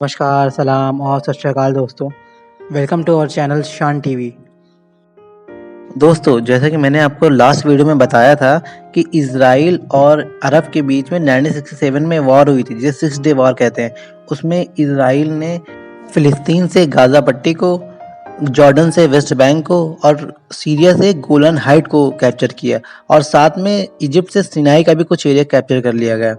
नमस्कार, सलाम और सत श्री अकाल दोस्तों। वेलकम टू आवर चैनल शान टीवी। दोस्तों, जैसा कि मैंने आपको लास्ट वीडियो में बताया था कि इज़राइल और अरब के बीच में 1967 में वॉर हुई थी, जिसे 6 डे वॉर कहते हैं। उसमें इज़राइल ने फ़िलिस्तीन से गाज़ा पट्टी को, जॉर्डन से वेस्ट बैंक को और सीरिया से गोलन हाइट को कैप्चर किया और साथ में इजिप्ट से सिनाई का भी कुछ एरिया कैप्चर कर लिया गया।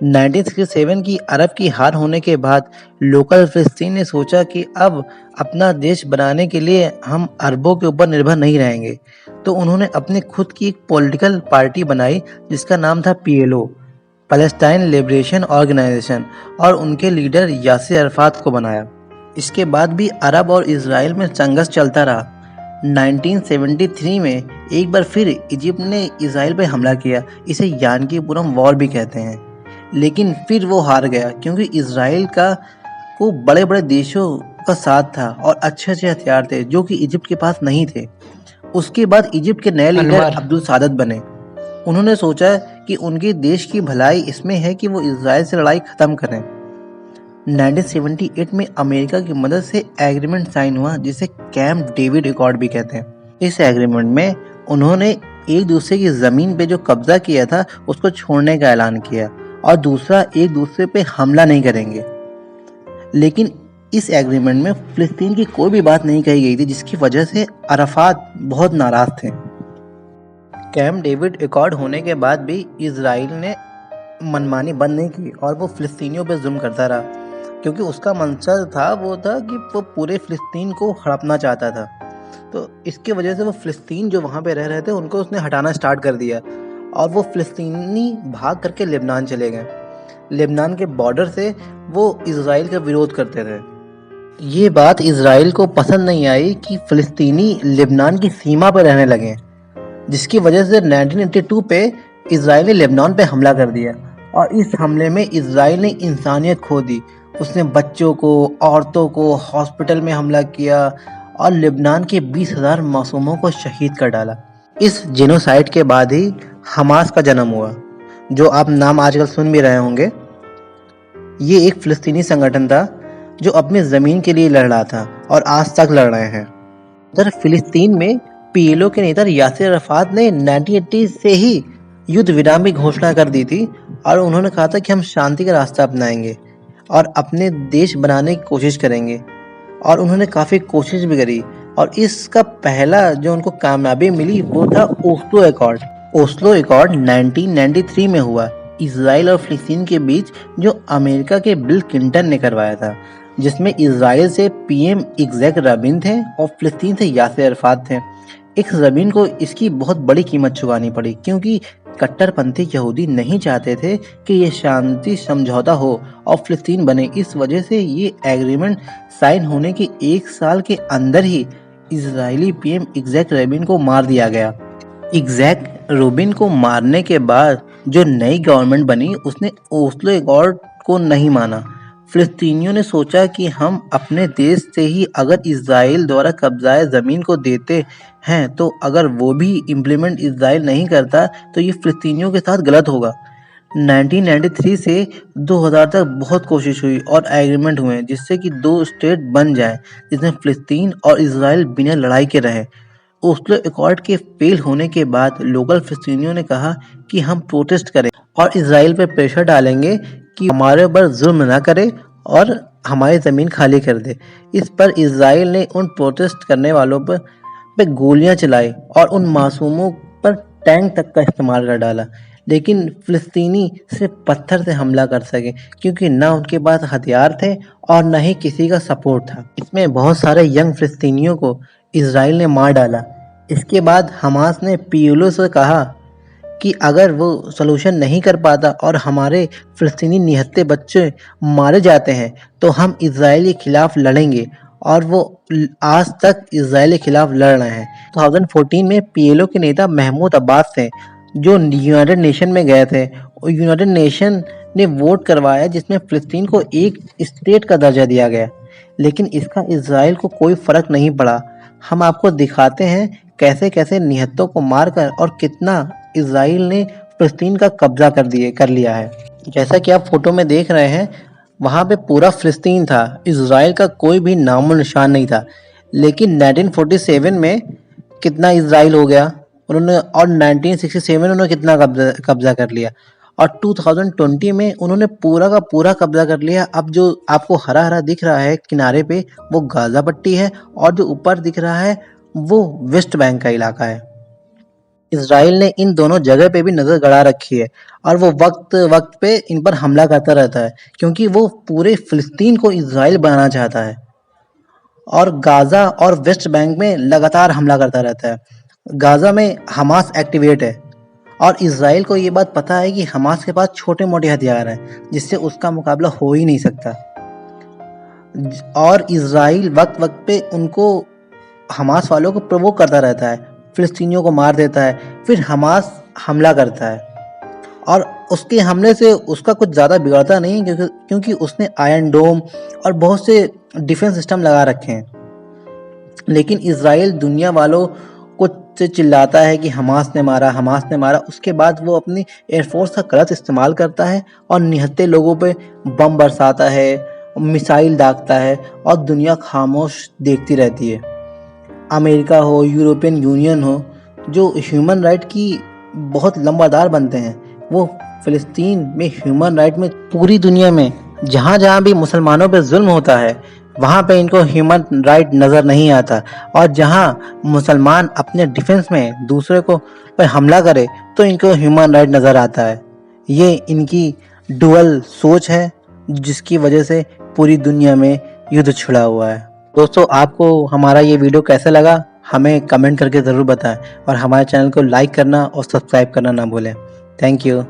1967 की अरब की हार होने के बाद लोकल फ़िलिस्तीन ने सोचा कि अब अपना देश बनाने के लिए हम अरबों के ऊपर निर्भर नहीं रहेंगे। तो उन्होंने अपनी खुद की एक पॉलिटिकल पार्टी बनाई जिसका नाम था पीएलओ, पैलेस्टाइन लिबरेशन ऑर्गेनाइजेशन, और उनके लीडर यासिर अराफात को बनाया। इसके बाद भी अरब और इजराइल में संघर्ष चलता रहा। 1973 में एक बार फिर इजिप्ट ने इजराइल पर हमला किया। इसे यानकीपुरम वॉर भी कहते हैं। लेकिन फिर वो हार गया क्योंकि इजराइल को बड़े बड़े देशों का साथ था और अच्छे अच्छे हथियार थे जो कि इजिप्ट के पास नहीं थे। उसके बाद इजिप्ट के नए लीडर अनवर अब्दुल सादत बने। उन्होंने सोचा कि उनके देश की भलाई इसमें है कि वो इजराइल से लड़ाई खत्म करें। 1978 में अमेरिका की मदद से एग्रीमेंट साइन हुआ जिसे कैंप डेविड एकॉर्ड भी कहते हैं। इस एग्रीमेंट में उन्होंने एक दूसरे की ज़मीन पे जो कब्जा किया था उसको छोड़ने का ऐलान किया और दूसरा, एक दूसरे पे हमला नहीं करेंगे। लेकिन इस एग्रीमेंट में फ़िलिस्तीन की कोई भी बात नहीं कही गई थी, जिसकी वजह से अराफात बहुत नाराज़ थे। कैंप डेविड एकॉर्ड होने के बाद भी इजराइल ने मनमानी बंद नहीं की और वो फ़िलिस्तीनियों पे जुल्म करता रहा, क्योंकि उसका मंशा था कि वो पूरे फ़िलिस्तीन को हड़पना चाहता था। तो इसकी वजह से वो फ़िलिस्तीन जो वहाँ पे रह रहे थे उनको उसने हटाना स्टार्ट कर दिया और वो फ़िलिस्तीनी भाग करके लेबनान चले गए। लेबनान के बॉर्डर से वो इजराइल का विरोध करते थे। ये बात इजराइल को पसंद नहीं आई कि फ़िलिस्तीनी लेबनान की सीमा पर रहने लगे, जिसकी वजह से 1982 पे इजराइल ने लेबनान पे हमला कर दिया और इस हमले में इजराइल ने इंसानियत खो दी। उसने बच्चों को, औरतों को हॉस्पिटल में हमला किया और लेबनान के 20,000 मासूमों को शहीद कर डाला। इस जेनोसाइड के बाद ही हमास का जन्म हुआ, जो आप नाम आजकल सुन भी रहे होंगे। ये एक फ़िलिस्तीनी संगठन था जो अपनी ज़मीन के लिए लड़ रहा था और आज तक लड़ रहे हैं। उधर फ़िलिस्तीन में पीएलओ के नेता यासिर अराफात ने 1980 से ही युद्ध विराम की घोषणा कर दी थी और उन्होंने कहा था कि हम शांति का रास्ता अपनाएंगे और अपने देश बनाने की कोशिश करेंगे, और उन्होंने काफ़ी कोशिश भी करी। और इसका पहला जो उनको कामयाबी मिली वो था ओस्लो एकॉर्ड। ओस्लो एकॉर्ड 1993 में हुआ, इजराइल और फ़िलिस्तीन के बीच, जो अमेरिका के बिल क्लिंटन ने करवाया था, जिसमें इजराइल से पीएम इग्जैक राबिन थे और फ़िलिस्तीन से यासिर अराफात थे। इस राबिन को इसकी बहुत बड़ी कीमत चुकानी पड़ी क्योंकि कट्टरपंथी यहूदी नहीं चाहते थे कि ये शांति समझौता हो और फ़िलिस्तीन बने। इस वजह से ये एग्रीमेंट साइन होने के 1 साल के अंदर ही इजरायली पीएम इग्जैक राबिन को मार दिया गया। इग्जैक राबिन को मारने के बाद जो नई गवर्नमेंट बनी उसने ओस्लो एकॉर्ड को नहीं माना। फ़िलिस्तीनियों ने सोचा कि हम अपने देश से ही अगर इजराइल द्वारा कब्जाए ज़मीन को देते हैं तो अगर वो भी इम्प्लीमेंट इजराइल नहीं करता तो ये फ़िलिस्तीनियों के साथ गलत होगा। 1993 से 2000 तक बहुत कोशिश हुई और एग्रीमेंट हुए जिससे कि 2 स्टेट बन जाए, जिसमें फ़िलिस्तीन और इजराइल बिना लड़ाई के रहे। ओस्लो एकॉर्ड के फेल होने के बाद लोकल फ़िलिस्तीनियों ने कहा कि हम प्रोटेस्ट करें और इजराइल पर प्रेशर डालेंगे कि हमारे ऊपर जुल्म ना करे और हमारी ज़मीन खाली कर दे। इस पर इजराइल ने उन प्रोटेस्ट करने वालों पे गोलियां चलाई और उन मासूमों पर टैंक तक का इस्तेमाल कर डाला। लेकिन फ़िलिस्तीनी सिर्फ पत्थर से हमला कर सके क्योंकि ना उनके पास हथियार थे और ना ही किसी का सपोर्ट था। इसमें बहुत सारे यंग फ़िलिस्तीनियों को इजराइल ने मार डाला। इसके बाद हमास ने पीएलओ से कहा कि अगर वो सलूशन नहीं कर पाता और हमारे फ़िलिस्तीनी निहत्थे बच्चे मारे जाते हैं तो हम इजराइल के खिलाफ लड़ेंगे, और वो आज तक इजराइल के खिलाफ लड़ रहे हैं। 2014 में पीएलओ के नेता महमूद अब्बास थे जो यूनाइटेड नेशन में गए थे और यूनाइटेड नेशन ने वोट करवाया जिसमें फ़िलिस्तीन को एक स्टेट का दर्जा दिया गया, लेकिन इसका इजराइल को कोई फ़र्क नहीं पड़ा। हम आपको दिखाते हैं कैसे कैसे निहत्तों को मारकर और कितना इजराइल ने फ़िलिस्तीन का कब्जा कर लिया है। जैसा कि आप फोटो में देख रहे हैं, वहाँ पे पूरा फ़िलिस्तीन था, इज़राइल का कोई भी नामो निशान नहीं था। लेकिन 1947 में कितना इज़राइल हो गया उन्होंने, और 1967 में उन्होंने कितना कब्ज़ा कर लिया, और 2020 में उन्होंने पूरा का पूरा कब्ज़ा कर लिया। अब जो आपको हरा-हरा दिख रहा है किनारे पे, वो गाज़ा पट्टी है, और जो ऊपर दिख रहा है वो वेस्ट बैंक का इलाका है। इज़राइल ने इन दोनों जगह पे भी नज़र गड़ा रखी है, और वो वक्त-वक्त पे इन पर हमला करता रहता है, क्योंकि वो पूरे फ़िलिस्तीन को इज़राइल बनाना चाहता है, और गाज़ा और वेस्ट बैंक में लगातार हमला करता रहता है। गाज़ा में हमास एक्टिवेट है, और इज़राइल को ये बात पता है कि हमास के पास छोटे-मोटे हथियार हैं, जिससे उसका मुकाबला हो ही नहीं सकता। और इज़राइल वक्त-वक्त पे उनको, हमास वालों को प्रोवोक करता रहता है, फ़िलिस्तीनियों को मार देता है, फिर हमास हमला करता है, और उसके हमले से उसका कुछ ज़्यादा बिगड़ता नहीं है, क्योंकि उसने आयरन डोम और बहुत से डिफेंस सिस्टम लगा रखे हैं। लेकिन इज़राइल दुनिया वालों को से चिल्लाता है कि हमास ने मारा, हमास ने मारा। उसके बाद वो अपनी एयरफोर्स का गलत इस्तेमाल करता है और निहत्थे लोगों पे बम बरसाता है, मिसाइल दागता है, और दुनिया खामोश देखती रहती है। अमेरिका हो, यूरोपियन यूनियन हो, जो ह्यूमन राइट की बहुत लंबादार बनते हैं, वो फ़िलिस्तीन में ह्यूमन राइट में पूरी दुनिया में जहाँ-जहाँ भी मुसलमानों पे ज़ुल्म होता है, वहाँ पे इनको ह्यूमन राइट नज़र नहीं आता, और जहाँ मुसलमान अपने डिफेंस में दूसरे को पे हमला करे तो इनको ह्यूमन राइट नज़र आता है। ये इनकी डुअल सोच है, जिसकी वजह से पूरी दुनिया में युद्ध छिड़ा हुआ है। दोस्तों, आपको हमारा ये वीडियो कैसा लगा हमें कमेंट करके ज़रूर बताएं, और हमारे चैनल को लाइक करना और सब्सक्राइब करना ना भूलें। Thank you.